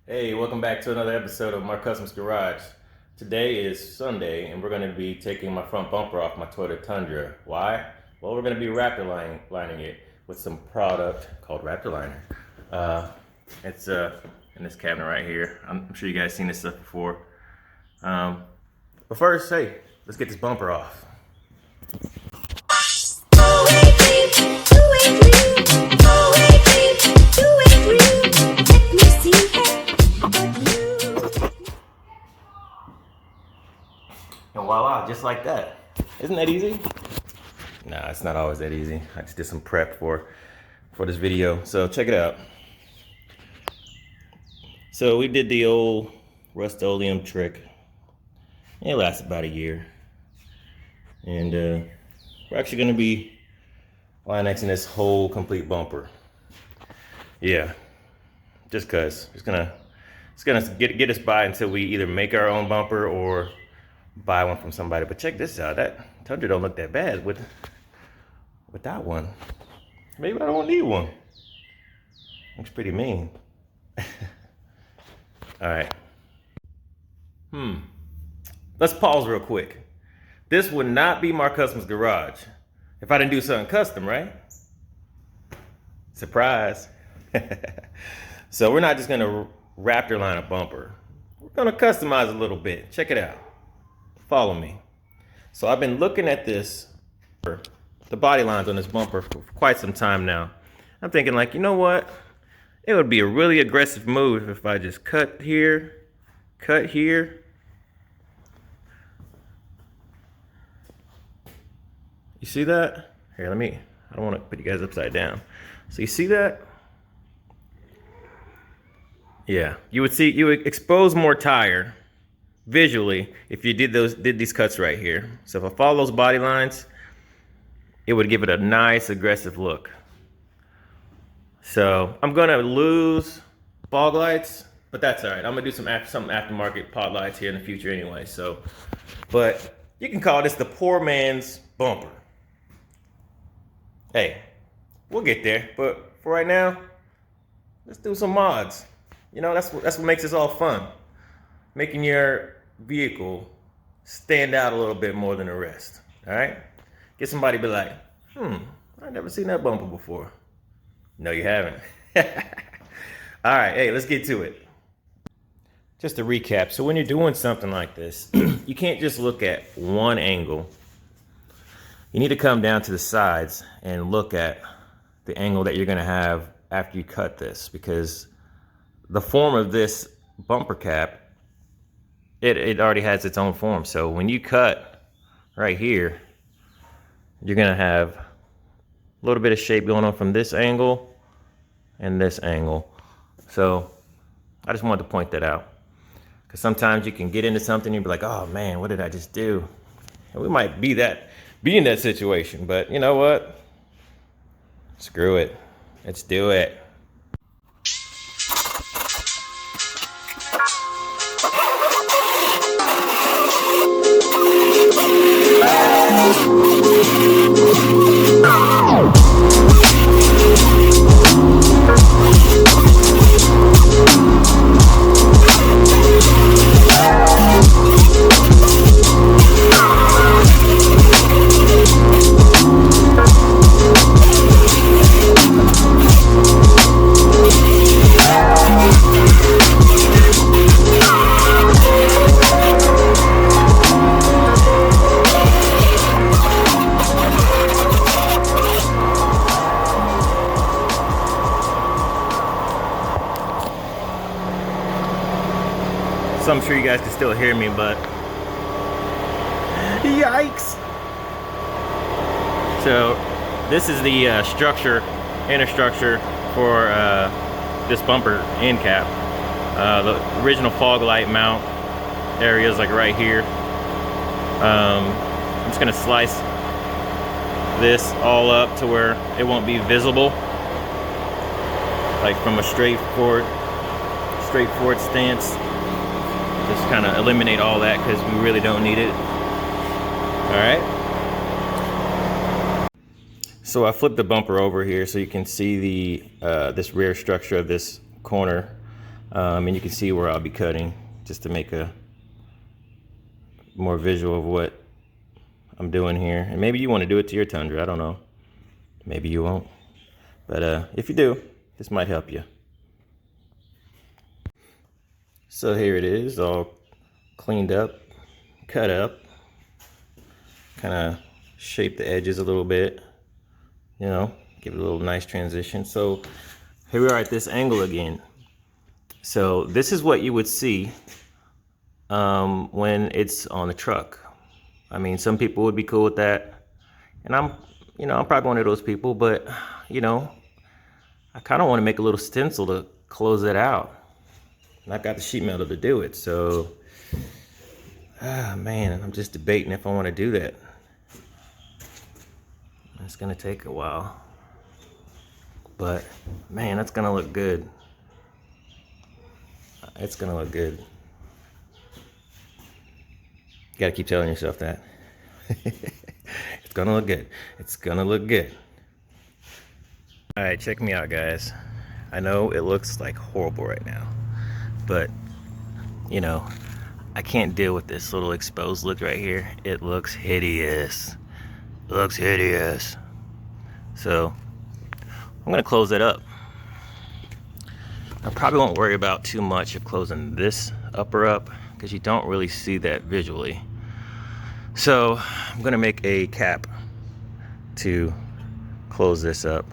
Hey, welcome back to another episode of Marcustomzz Garage. Today is Sunday, and we're going to be taking my front bumper off my Toyota Tundra. Why? Well, we're going to be lining it with some product called Raptor Liner. It's in this cabinet right here. I'm sure you guys seen this stuff before. But first, hey, let's get this bumper off. And voila, just like that. Isn't that easy? Nah, it's not always that easy. I just did some prep for this video, so check it out. So we did the old Rust-Oleum trick. It lasted about a year. And we're actually gonna be Linexing this whole complete bumper. Yeah, just cause it's gonna get us by until we either make our own bumper or buy one from somebody. But check this out, that Tundra don't look that bad without one. Maybe I don't need one. Looks pretty mean. All right. Let's pause real quick. This would not be Marcustomzz Garage if I didn't do something custom, right? Surprise. So we're not just gonna Raptor line a bumper. We're gonna customize a little bit. Check it out. Follow me. So I've been looking at this, the body lines on this bumper for quite some time now. I'm thinking like, you know what? It would be a really aggressive move if I just cut here. You see that? Here, I don't want to put you guys upside down. So you see that? Yeah, you would expose more tire visually if you did these cuts right here. So if I follow those body lines, it would give it a nice aggressive look. So I'm gonna lose fog lights, but that's all right. I'm gonna do some aftermarket pod lights here in the future anyway. So, but you can call this the poor man's bumper. Hey, we'll get there, but for right now, let's do some mods. You know, that's what makes this all fun. Making your vehicle stand out a little bit more than the rest. All right? Get somebody to be like, I've never seen that bumper before. No, you haven't. All right, hey, let's get to it. Just to recap, so when you're doing something like this, you can't just look at one angle. You need to come down to the sides and look at the angle that you're gonna have after you cut this, because the form of this bumper cap, it already has its own form. So when you cut right here, you're gonna have a little bit of shape going on from this angle and this angle. So I just wanted to point that out, because sometimes you can get into something and you'll be like, oh man, what did I just do? And we might be in that situation, but you know what? Screw it. Let's do it. So I'm sure you guys can still hear me, but yikes. So this is the inner structure for this bumper end cap. The original fog light mount area is like right here. I'm just gonna slice this all up to where it won't be visible, like from a straightforward stance. Just kind of eliminate all that because we really don't need it. All right. So I flipped the bumper over here so you can see the this rear structure of this corner And you can see where I'll be cutting just to make a more visual of what I'm doing here. And maybe you want to do it to your Tundra, I don't know. Maybe you won't. But if you do, this might help you. So here it is, all cleaned up, cut up. Kind of shape the edges a little bit, you know, give it a little nice transition. So here we are at this angle again. So this is what you would see when it's on the truck. I mean, some people would be cool with that, and I'm probably one of those people, but you know, I kind of want to make a little stencil to close it out, and I've got the sheet metal to do it. So man, I'm just debating if I want to do that. It's gonna take a while, but man, that's gonna look good. It's gonna look good. You gotta keep telling yourself that. It's gonna look good. It's gonna look good. All right, check me out, guys. I know it looks like horrible right now, but you know, I can't deal with this little exposed look right here. It looks hideous. Looks hideous. So I'm gonna close it up. I probably won't worry about too much of closing this upper up because you don't really see that visually. So I'm gonna make a cap to close this up.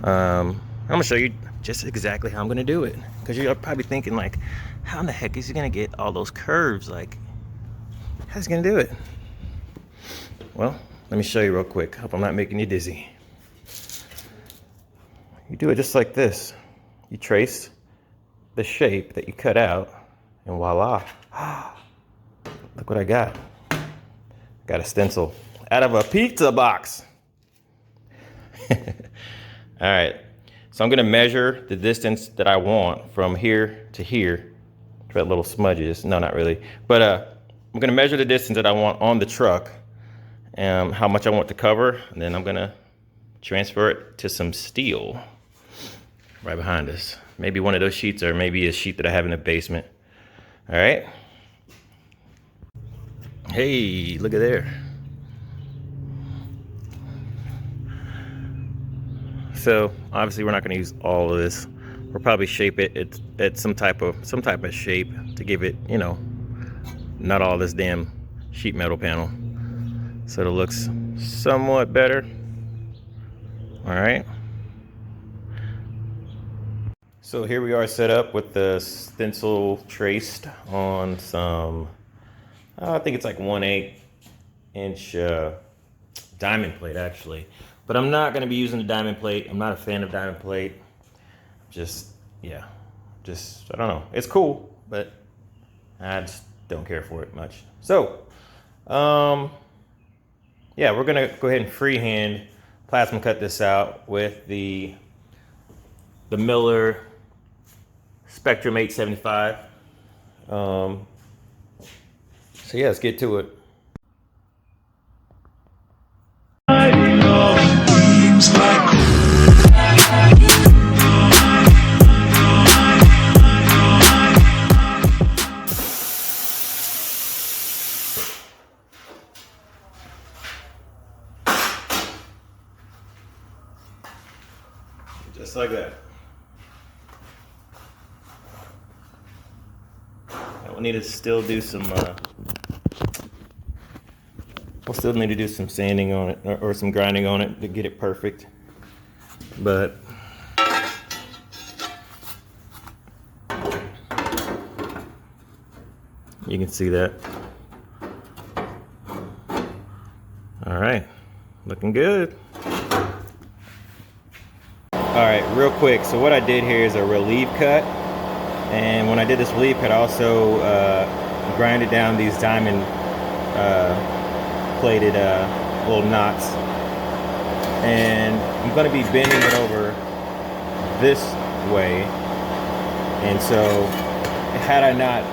I'm gonna show you just exactly how I'm gonna do it, because you're probably thinking like, how in the heck is he gonna get all those curves? Like, how's he gonna do it? Well, let me show you real quick. Hope I'm not making you dizzy. You do it just like this. You trace the shape that you cut out, and voila. Look what I got. Got a stencil out of a pizza box. All right, so I'm gonna measure the distance that I want from here to here. That little smudges, no, not really. But I'm gonna measure the distance that I want on the truck, how much I want to cover, and then I'm gonna transfer it to some steel right behind us. Maybe one of those sheets, or maybe a sheet that I have in the basement. All right. Hey, look at there. So obviously we're not going to use all of this. We'll probably shape it at some type of shape to give it, you know, not all this damn sheet metal panel, so it looks somewhat better. All right. So here we are set up with the stencil traced on some, I think it's like 1/8 inch diamond plate actually. But I'm not going to be using the diamond plate. I'm not a fan of diamond plate. Yeah, I don't know. It's cool, but I just don't care for it much. So, yeah, we're going to go ahead and freehand plasma cut this out with the Miller Spectrum 875. So yeah, let's get to it. Just like that. We'll need to still do some we'll still need to do some sanding on it, or some grinding on it to get it perfect. But you can see that. All right, looking good. All right, real quick. So what I did here is a relief cut. And when I did this relief cut, I also grinded down these diamond plated little knots. And I'm gonna be bending it over this way. And so had I not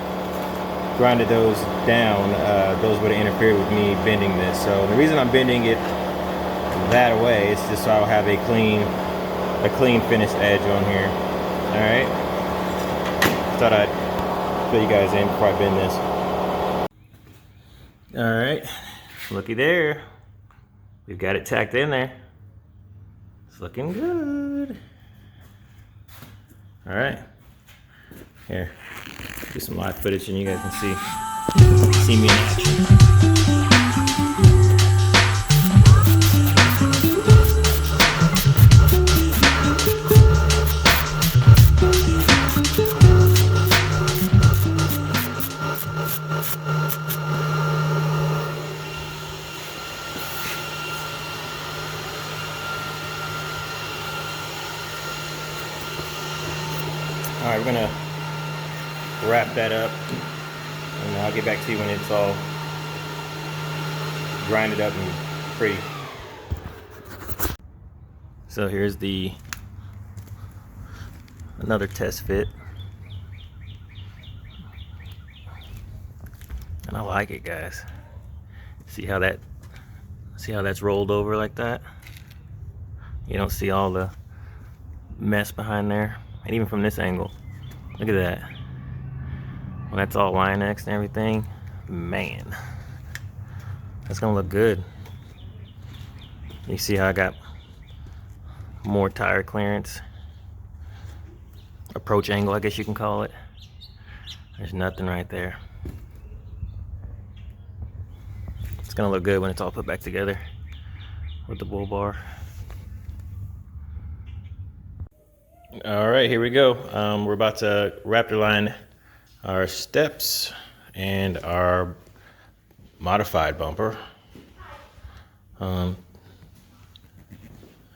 grinded those down, those would have interfered with me bending this. So the reason I'm bending it that way is just so I'll have a clean finished edge on here. All right. thought I'd fill you guys in before I bend this. All right, looky there. We've got it tacked in there. It's looking good. All right, here, do some live footage and you guys can see me in action. All right, we're gonna wrap that up, and I'll get back to you when it's all grinded up and pretty. So here's another test fit, and I like it, guys. See how that's rolled over like that? You don't see all the mess behind there, and even from this angle, look at that. When that's all Line-X and everything, man, that's gonna look good. You see how I got more tire clearance, approach angle, I guess you can call it. There's nothing right there. It's gonna look good when it's all put back together with the bull bar. All right, here we go. We're about to Raptor line our steps and our modified bumper.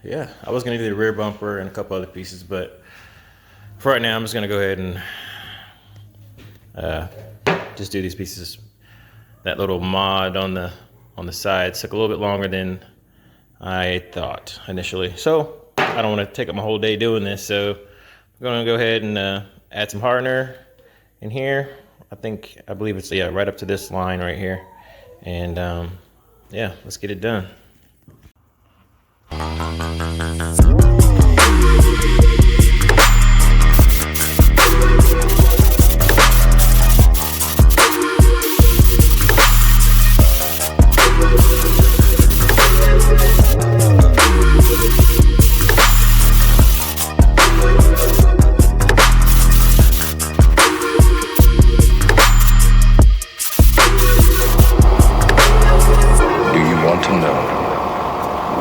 Yeah, I was gonna do the rear bumper and a couple other pieces, but for right now, I'm just gonna go ahead and just do these pieces. That little mod on the sides took a little bit longer than I thought initially. So I don't want to take up my whole day doing this, so I'm gonna go ahead and add some hardener in here. I believe it's right up to this line right here, and yeah, let's get it done.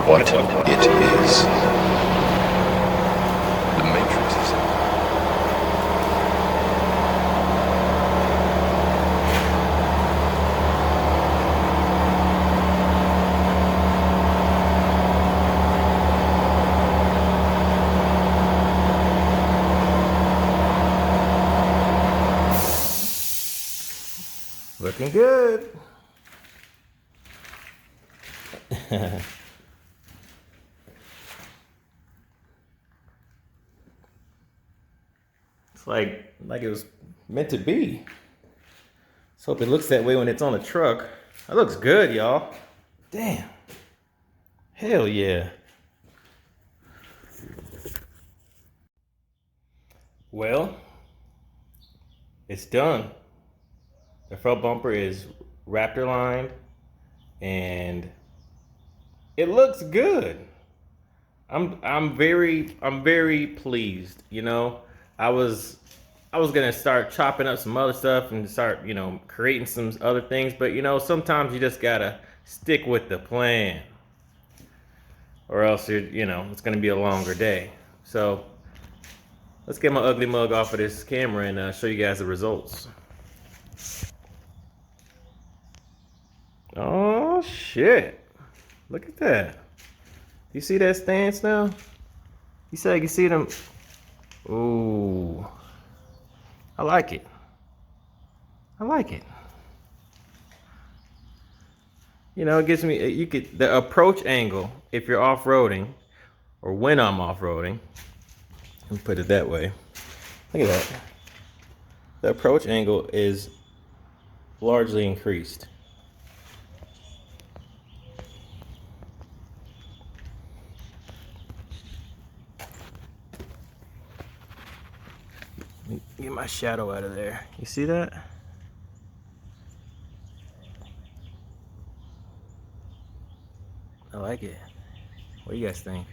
What it is. The Matrix is Looking good. It's like it was meant to be. Let's hope it looks that way when it's on the truck. That looks good, y'all. Damn. Hell yeah. Well, it's done. The front bumper is Raptor lined and it looks good. I'm very pleased, you know. I was gonna start chopping up some other stuff and start, creating some other things, but sometimes you just gotta stick with the plan, or else it's gonna be a longer day. So let's get my ugly mug off of this camera and show you guys the results. Oh shit! Look at that. You see that stance now? You said you can see them. Ooh, I like it. I like it. It gives me, the approach angle if you're off-roading, or when I'm off-roading. Let me put it that way. Look at that. The approach angle is largely increased. Get my shadow out of there. You see that? I like it. What do you guys think?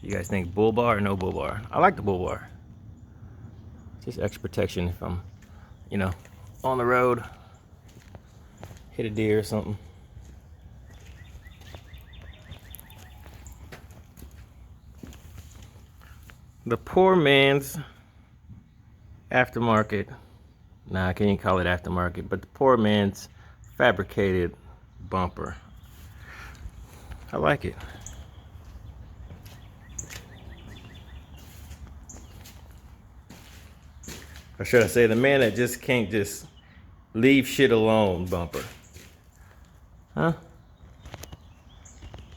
You guys think bull bar or no bull bar? I like the bull bar. Just extra protection if I'm, you know, on the road, hit a deer or something. The poor man's aftermarket. Nah, I can't even call it aftermarket, but the poor man's fabricated bumper. I like it. Or should I say the man that just can't just leave shit alone bumper. Huh?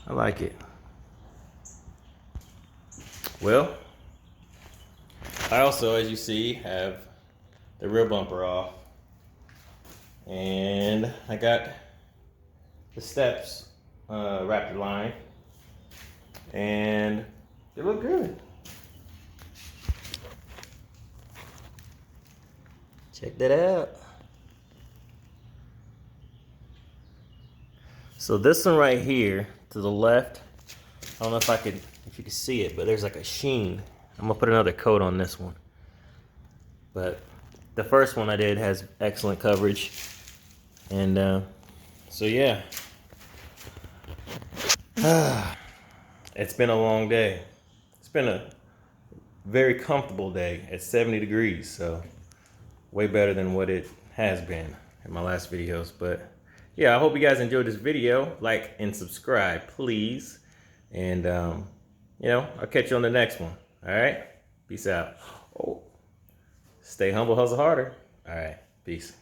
I like it. Well, I also, as you see, have the rear bumper off. And I got the steps wrapped in line. And they look good. Check that out. So this one right here to the left, I don't know if you can see it, but there's like a sheen. I'm gonna put another coat on this one. But the first one I did has excellent coverage. And so yeah. It's been a long day. It's been a very comfortable day at 70 degrees, so way better than what it has been in my last videos. But yeah, I hope you guys enjoyed this video. Like and subscribe, please. And you know, I'll catch you on the next one. All right, peace out. Oh, stay humble, hustle harder. All right, peace.